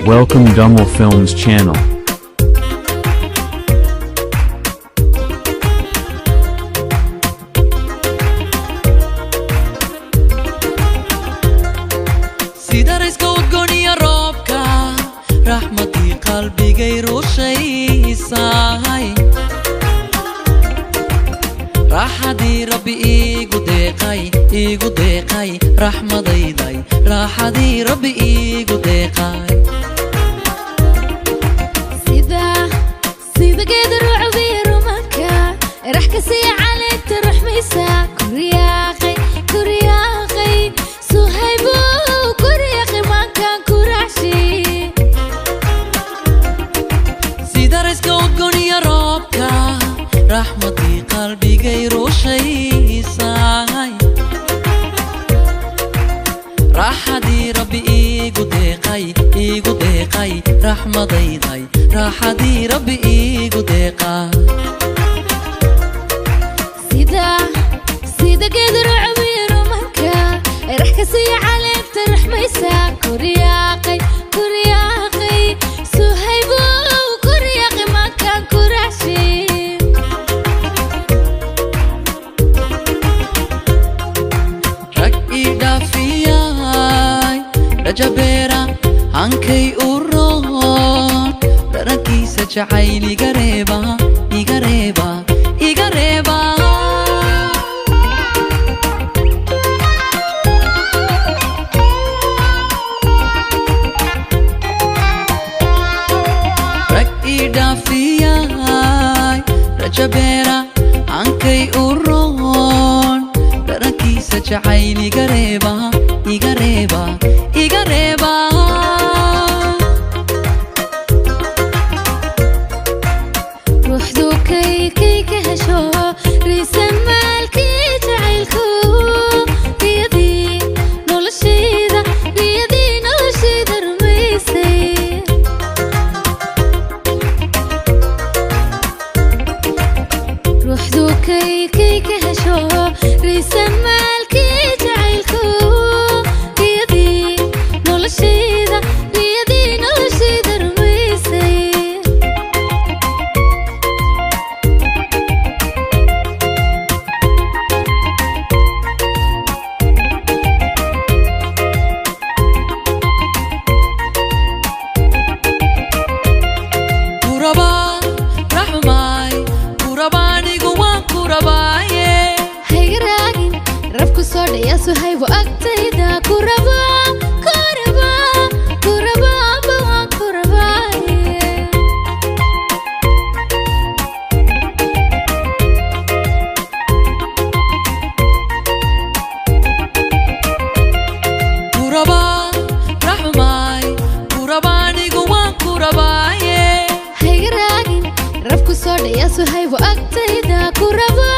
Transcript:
Welcome Dummel Films channel. Sidariska udgooniya roobka raxmadii qalbigay rushaysay raaxadii rabbi iigu deeqay raxmadayday raaxadii rabbi iigu deeqay sida geed ruucbi rumanka rax ka sii caleenta ruxmaysa kuryaaqay suhaybo kuryaaqay maankan ku raaxshi sidariska udgooniya roobka raxmadii qalbigay rushaysay raaxadii rabbi iigu deeqay raxmadayday raaxadii rabbi iigu deeqay sida geed ruucbi rumanka rax ka sii caleenta ruxmaysa kuryaaqay suhaybo kuryaaqay maankan ku raaxshi rajabeera hankay u roon dharankiisa jacayl iga reeba rag ii dhaafiyay rajabeera hankay u roon dharankiisa jacayl iga reeba ruuxdu kay ka hesho riisan maalkii jacaylku riyadii noloshayda rumaysay ruuxdu kay ka hesho riisan maalkii jacaylku suhaybo agtayda kuraba suhaybo agtayda kuraba